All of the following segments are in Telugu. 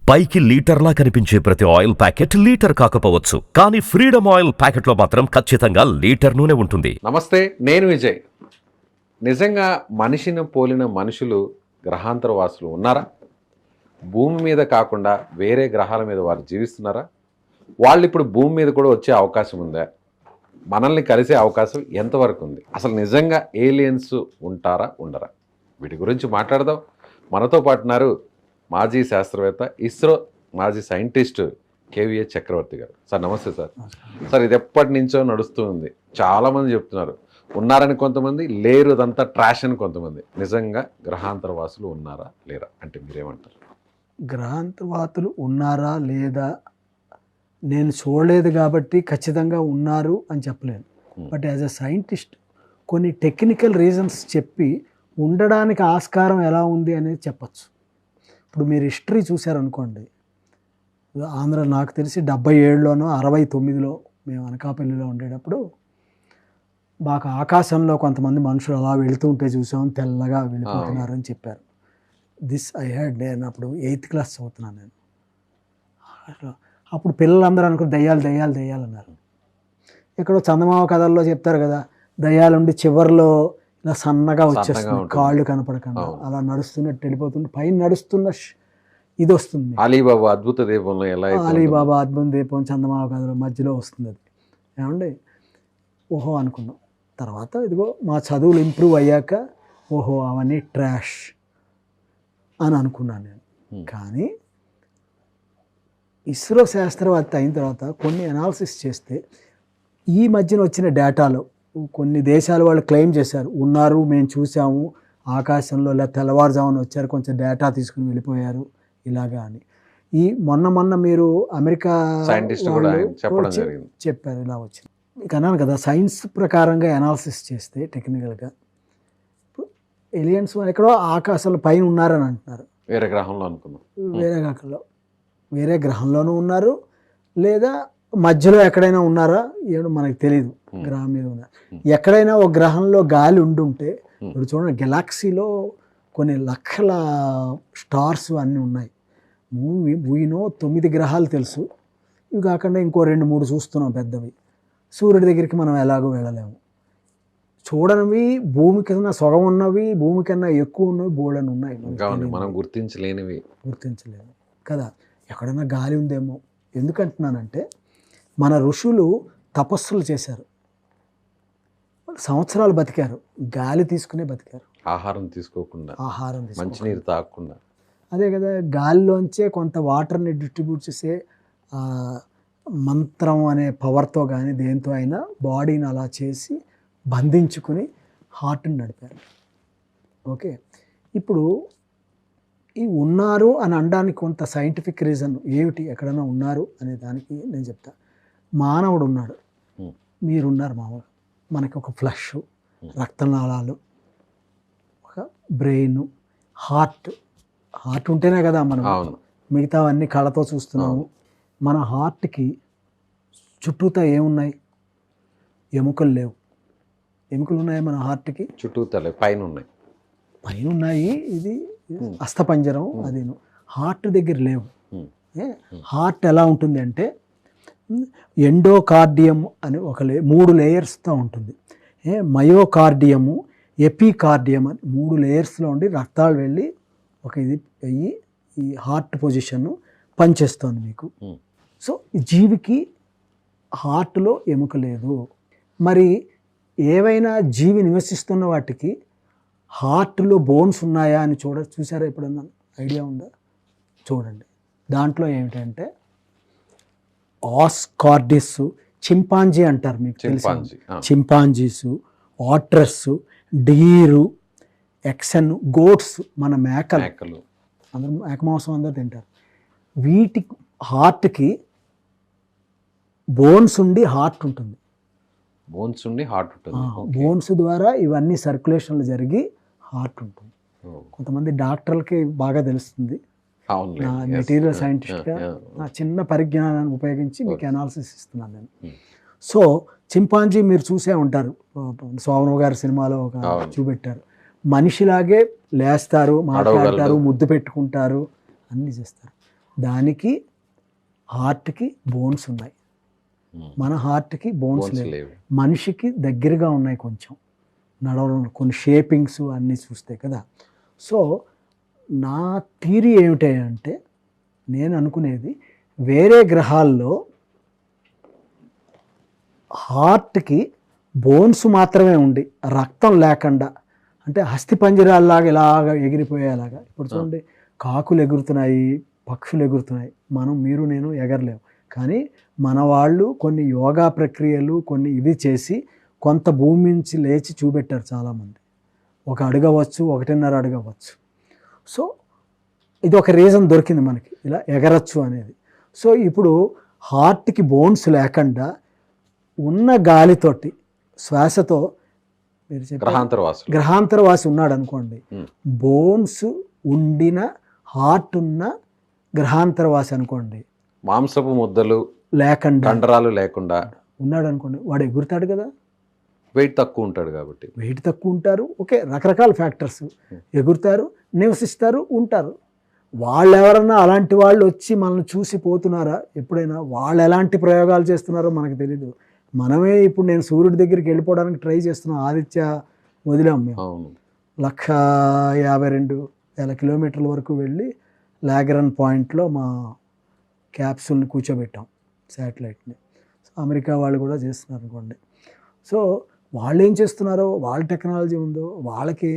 పైకి లీటర్లా కనిపించే ప్రతి ఆయిల్ ప్యాకెట్ లీటర్ కాకపోవచ్చు, కానీ ఫ్రీడమ్ ఆయిల్ ప్యాకెట్లో మాత్రం ఖచ్చితంగా లీటర్ నూనె ఉంటుంది. నమస్తే, నేను విజయ్. నిజంగా మనిషిని పోలిన మనుషులు గ్రహాంతర వాసులు ఉన్నారా? భూమి మీద కాకుండా వేరే గ్రహాల మీద వారు జీవిస్తున్నారా? వాళ్ళు ఇప్పుడు భూమి మీద కూడా వచ్చే అవకాశం ఉందా? మనల్ని కలిసే అవకాశం ఎంతవరకు ఉంది? అసలు నిజంగా ఏలియన్స్ ఉంటారా ఉండరా? వీటి గురించి మాట్లాడదాం. మనతో పాటు ఉన్నారు మాజీ శాస్త్రవేత్త, ఇస్రో మాజీ సైంటిస్ట్ కేవీఏ చక్రవర్తి గారు. సార్ నమస్తే సార్. సార్, ఇది ఎప్పటి నుంచో నడుస్తూ ఉంది. చాలామంది చెప్తున్నారు ఉన్నారని, కొంతమంది లేరు, అదంతా ట్రాష్ అని కొంతమంది. నిజంగా గ్రహాంతర వాసులు ఉన్నారా లేరా అంటే మీరేమంటారు? గ్రహాంతరవాసులు ఉన్నారా లేదా నేను చూడలేదు కాబట్టి ఖచ్చితంగా ఉన్నారు అని చెప్పలేను. బట్ యాజ్ అ సైంటిస్ట్ కొన్ని టెక్నికల్ రీజన్స్ చెప్పి ఉండడానికి ఆస్కారం ఎలా ఉంది అనేది చెప్పచ్చు. ఇప్పుడు మీరు హిస్టరీ చూశారనుకోండి, ఆంధ్ర నాకు తెలిసి 77లోనో 69లో మేము అనకాపల్లిలో ఉండేటప్పుడు బాగా ఆకాశంలో కొంతమంది మనుషులు అలా వెళుతూ ఉంటే చూసాం, తెల్లగా వెళ్ళిపోతున్నారు అని చెప్పారు. This I head. నేను అప్పుడు 8th క్లాస్ చదువుతున్నాను. నేను అప్పుడు పిల్లలందరూ అనుకుని దయ్యాలు దయ్యాలు దయ్యాలు అన్నారు. ఎక్కడో చందమామ కథల్లో చెప్తారు కదా, దయ్యాలుండి చివర్లో ఇలా సన్నగా వచ్చేస్తుంది, కాళ్ళు కనపడకుండా అలా నడుస్తున్నట్టు వెళ్ళిపోతుంది, పైన నడుస్తున్న ఇది వస్తుంది. అలీబాబా అద్భుత దీపంలో ఎలా అలీబాబా అద్భుత దీపం చందమామ కథలో మధ్యలో వస్తుంది. అది ఏమండి, ఓహో అనుకున్నాం. తర్వాత ఇదిగో మా చదువులు ఇంప్రూవ్ అయ్యాక ఓహో అవన్నీ ట్రాష్ అని అనుకున్నాను నేను. కానీ ఇస్రో శాస్త్రవేత్త అయిన తర్వాత కొన్ని అనాలిసిస్ చేస్తే ఈ మధ్యన వచ్చిన డేటాలో కొన్ని దేశాల వాళ్ళు క్లెయిమ్ చేశారు, ఉన్నారు, మేము చూసాము ఆకాశంలో, ఇలా తెల్లవారుజామున వచ్చారు, కొంచెం డేటా తీసుకుని వెళ్ళిపోయారు ఇలాగా అని. ఈ మొన్న మీరు అమెరికా సైంటిస్ట్ కూడా చెప్పారు ఇలా వచ్చింది. మీకు అన్నాను కదా, సైన్స్ ప్రకారంగా అనాలిసిస్ చేస్తే టెక్నికల్గా ఏలియన్స్ ఎక్కడో ఆకాశంలో పైన ఉన్నారని అంటున్నారు. వేరే గ్రహంలో అనుకున్నాం. వేరే గ్రహంలోనూ ఉన్నారు, లేదా మధ్యలో ఎక్కడైనా ఉన్నారా ఏమో మనకు తెలియదు. గ్రహం మీద ఉన్నారు. ఎక్కడైనా ఒక గ్రహంలో గాలి ఉండుంటే, ఇప్పుడు చూడండి గెలాక్సీలో కొన్ని లక్షల స్టార్స్ అన్నీ ఉన్నాయి. వీనో 9 గ్రహాలు తెలుసు, ఇవి కాకుండా ఇంకో 2-3 చూస్తున్నాం పెద్దవి. సూర్యుడి దగ్గరికి మనం ఎలాగో వెళ్ళలేము. చూడనివి భూమి కన్నా సొగం ఉన్నవి, భూమి కన్నా ఎక్కువ ఉన్నవి బోల్డని ఉన్నాయి, మనం గుర్తించలేము కదా. ఎక్కడైనా గాలి ఉందేమో. ఎందుకంటున్నానంటే మన ఋషులు తపస్సులు చేశారు, సంవత్సరాలు బతికారు, గాలి తీసుకునే బతికారు, ఆహారం తీసుకోకుండా, మంచినీరు తాగకుండా. అదే కదా, గాలిలోంచే కొంత వాటర్ని డిస్ట్రిబ్యూట్ చేసే మంత్రం అనే పవర్తో కానీ దేంతో అయినా బాడీని అలా చేసి బంధించుకుని హార్ట్ని నడిపారు. ఓకే, ఇప్పుడు ఈ ఉన్నారు అని అనడానికి కొంత సైంటిఫిక్ రీజన్ ఏమిటి, ఎక్కడైనా ఉన్నారు అనే దానికి నేను చెప్తా. మానవుడు ఉన్నాడు, మీరున్నారు మామూలు, మనకి ఒక ఫ్లష్, రక్తనాళాలు, ఒక బ్రెయిన్, హార్ట్ ఉంటేనే కదా మనం మిగతావన్నీ కళ్ళతో చూస్తున్నాము. మన హార్ట్కి చుట్టూతా ఏమున్నాయి? ఎముకలు లేవు. ఎముకలు ఉన్నాయి మన హార్ట్కి చుట్టూతా, పైన ఉన్నాయి. ఇది అస్థపంజరం, అది హార్ట్ దగ్గర లేవు. హార్ట్ ఎలా ఉంటుంది అంటే ఎండోకార్డియం అని ఒక 3 లేయర్స్తో ఉంటుంది. మయోకార్డియము, ఎపికార్డియం అని 3 లేయర్స్లో ఉండి రక్తాలు వెళ్ళి ఒక ఇది అయ్యి ఈ హార్ట్ పొజిషన్ పనిచేస్తుంది మీకు. సో జీవికి హార్ట్లో ఎముక లేదు. మరి ఏవైనా జీవి నివసిస్తున్న వాటికి హార్ట్లో బోన్స్ ఉన్నాయా అని చూసారా ఎప్పుడన్నా? ఐడియా ఉందా? చూడండి, దాంట్లో ఏమిటంటే ఆస్కార్డిస్, చింపాంజీ అంటారు, మీకు తెలుసు, చింపాంజీసు, ఆట్రస్, డీరు, ఎక్సన్, గోట్స్, మన మేకలు, అందరూ మేక మాంసం అందరూ తింటారు. వీటి హార్ట్కి బోన్స్ ఉండి హార్ట్ ఉంటుంది. బోన్స్ ద్వారా ఇవన్నీ సర్క్యులేషన్లు జరిగి హార్ట్ ఉంటుంది. కొంతమంది డాక్టర్లకి బాగా తెలుస్తుంది. నా మెటీరియల్ సైంటిస్ట్గా నా చిన్న పరిజ్ఞానాన్ని ఉపయోగించి మీకు అనాలిసిస్ ఇస్తున్నాను నేను. సో చింపాంజీ మీరు చూసే ఉంటారు, సోమరావు గారి సినిమాలో ఒక చూపెట్టారు. మనిషిలాగే లేస్తారు, మాట్లాడతారు, ముద్దు పెట్టుకుంటారు, అన్నీ చేస్తారు. దానికి హార్ట్కి బోన్స్ ఉన్నాయి, మన హార్ట్కి బోన్స్ Bones లేవు. లేవు. మనిషికి దగ్గరగా ఉన్నాయి కొంచెం నడవడం, కొన్ని షేపింగ్స్ అన్నీ చూస్తే కదా. సో నా థియరీ ఏమిటంటే, నేను అనుకునేది వేరే గ్రహాల్లో హార్ట్కి బోన్స్ మాత్రమే ఉండి రక్తం లేకుండా, అంటే అస్థిపంజరాల్లాగా ఇలాగా ఎగిరిపోయేలాగా. ఇప్పుడు చూడండి, కాకులు ఎగురుతున్నాయి, పక్షులు ఎగురుతున్నాయి, మీరు నేను ఎగరలేము. కానీ మన వాళ్ళు కొన్ని యోగా ప్రక్రియలు కొన్ని ఇవి చేసి కొంత భూమి నుంచి లేచి చూపెట్టారు చాలామంది. 1 అడుగు అవ్వచ్చు, 1.5 అడుగు అవ్వచ్చు. సో ఇది ఒక రీజన్ దొరికింది మనకి ఇలా ఎగరచ్చు అనేది. సో ఇప్పుడు హార్ట్కి బోన్స్ లేకుండా ఉన్న గాలితోటి శ్వాసతో, మీరు చెప్పారు గ్రహాంతరవాసి ఉన్నాడు అనుకోండి, బోన్స్ ఉండిన హార్ట్ ఉన్న గ్రహాంతరవాసి అనుకోండి, మాంసపు ముద్దలు లేకుండా కండరాలు లేకుండా ఉన్నాడు అనుకోండి, వాడు ఎగురుతాడు కదా. వెయిట్ తక్కువ ఉంటాడు కాబట్టి. వెయిట్ తక్కువ ఉంటారు, ఓకే, రకరకాల ఫ్యాక్టర్స్, ఎగురుతారు, నివసిస్తారు, ఉంటారు. వాళ్ళు ఎవరన్నా అలాంటి వాళ్ళు వచ్చి మనల్ని చూసి పోతున్నారా ఎప్పుడైనా? వాళ్ళు ఎలాంటి ప్రయోగాలు చేస్తున్నారో మనకు తెలీదు. మనమే ఇప్పుడు నేను సూర్యుడి దగ్గరికి వెళ్ళిపోవడానికి ట్రై చేస్తున్నాం. ఆదిత్య వదిలాం మేము. 152,000 కిలోమీటర్ల వరకు వెళ్ళి లాగ్రాన్ పాయింట్లో మా క్యాప్సూల్ని కూర్చోబెట్టాం, శాటిలైట్ని. అమెరికా వాళ్ళు కూడా చేస్తున్నారు అనుకోండి. సో వాళ్ళు ఏం చేస్తున్నారో, వాళ్ళ టెక్నాలజీ ఉందో, వాళ్ళకి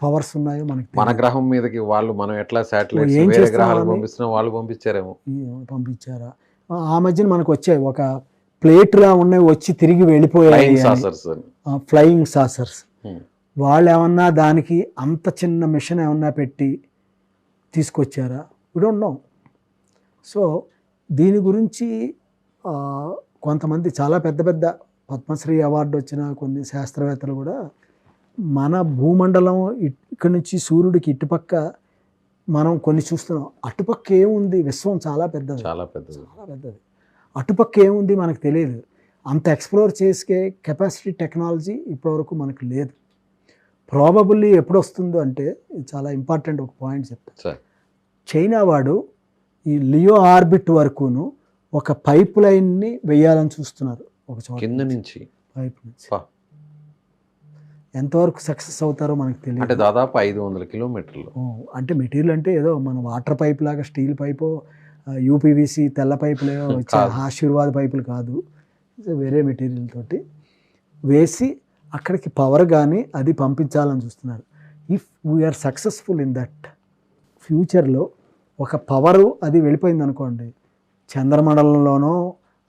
పవర్స్ ఉన్నాయో మనకి మన గ్రహం మీదకి వాళ్ళు మనం ఎట్లా శాటిలైట్స్ ఏం వేరే గ్రహాలు చేస్తున్నామని పంపిస్తున్నా వాళ్ళు పంపించారేమో. పంపించారా? ఆ మధ్యన మనకు వచ్చాయి, ఒక ప్లేట్లా ఉన్నాయి, వచ్చి తిరిగి వెళ్ళిపోయాయి, ఫ్లయింగ్ సాసర్స్. వాళ్ళు ఏమన్నా దానికి అంత చిన్న మిషన్ ఏమన్నా పెట్టి తీసుకొచ్చారా? We don't know. సో దీని గురించి కొంతమంది చాలా పెద్ద పెద్ద పద్మశ్రీ అవార్డు వచ్చిన కొన్ని శాస్త్రవేత్తలు కూడా మన భూమండలం ఇక్కడి నుంచి సూర్యుడికి ఇటుపక్క మనం కొన్ని చూస్తున్నాం, అటుపక్క ఏముంది, విశ్వం చాలా పెద్దది, చాలా పెద్దది. అటుపక్క ఏముంది మనకు తెలియదు. అంత ఎక్స్ప్లోర్ చేసే కెపాసిటీ టెక్నాలజీ ఇప్పటివరకు మనకు లేదు. ప్రాబబుల్లీ ఎప్పుడు వస్తుందో అంటే, ఇది చాలా ఇంపార్టెంట్ ఒక పాయింట్ చెప్తాను. చైనా వాడు ఈ లియో ఆర్బిట్ వరకును ఒక పైప్ లైన్ని వేయాలని చూస్తున్నారు, ఒక చోట కింద నుంచి పైప్ నుంచి. ఎంతవరకు సక్సెస్ అవుతారో మనకు తెలియదు. అంటే దాదాపు 500 కిలోమీటర్లు. అంటే మెటీరియల్ అంటే ఏదో మన వాటర్ పైప్ లాగా స్టీల్ పైపు, యూపీవీసీ తెల్ల పైపులు వచ్చే ఆశీర్వాద పైపులు కాదు, వేరే మెటీరియల్ తోటి వేసి అక్కడికి పవర్ కానీ అది పంపించాలని చూస్తున్నారు. If we are successful in that, ఫ్యూచర్లో ఒక పవరు అది వెళ్ళిపోయింది అనుకోండి, చంద్రమండలంలోనో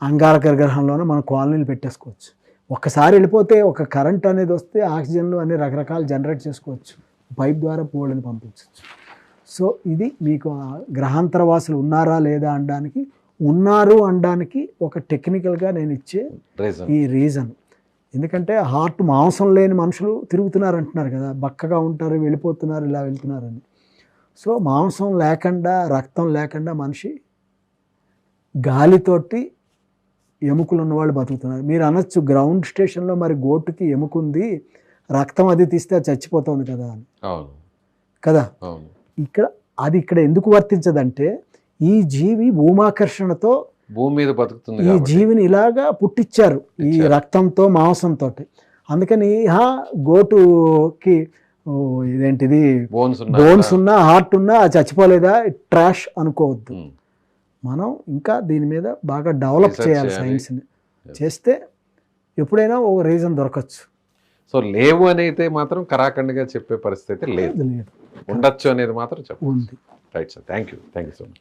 అంగారక గ్రహంలోనో మన కాలనీలు పెట్టేసుకోవచ్చు. ఒక్కసారి వెళ్ళిపోతే ఒక కరెంట్ అనేది వస్తే ఆక్సిజన్లు అన్ని రకరకాలు జనరేట్ చేసుకోవచ్చు, పైప్ ద్వారా పోళ్ళని పంపించవచ్చు. సో ఇది మీకు గ్రహాంతరవాసులు ఉన్నారా లేదా అనడానికి, ఉన్నారు అనడానికి ఒక టెక్నికల్గా నేను ఇచ్చే ఈ రీజన్. ఎందుకంటే హార్ట్ మాంసం లేని మనుషులు తిరుగుతున్నారు అంటున్నారు కదా, బక్కగా ఉంటారు, వెళ్ళిపోతున్నారు, ఇలా వెళ్తున్నారని. సో మాంసం లేకుండా, రక్తం లేకుండా మనిషి గాలితోటి ఎముకలు ఉన్నవాళ్ళు బతుకుతున్నారు. మీరు అనొచ్చు, గ్రౌండ్ స్టేషన్లో మరి గోటుకి ఎముకుంది, రక్తం అది తీస్తే అది చచ్చిపోతుంది కదా అని. కదా, ఇక్కడ ఎందుకు వర్తించదంటే, ఈ జీవి భూమాకర్షణతో భూమి మీద బతుకుతుంది, ఈ జీవిని ఇలాగా పుట్టించారు ఈ రక్తంతో మాంసంతో. అందుకని గోటుకి ఇదేంటిది బోన్స్ ఉన్నా హార్ట్ ఉన్నా చచ్చిపోలేదా, ట్రాష్ అనుకోవద్దు. మనం ఇంకా దీని మీద బాగా డెవలప్ చేయాలి సైన్స్ని. చేస్తే ఎప్పుడైనా ఓ రీజన్ దొరకచ్చు. సో లేవు అని అయితే మాత్రం కరాఖండిగా చెప్పే పరిస్థితి లేదు, ఉండొచ్చు అనేది మాత్రం చెప్పండి. Right sir, thank you so much.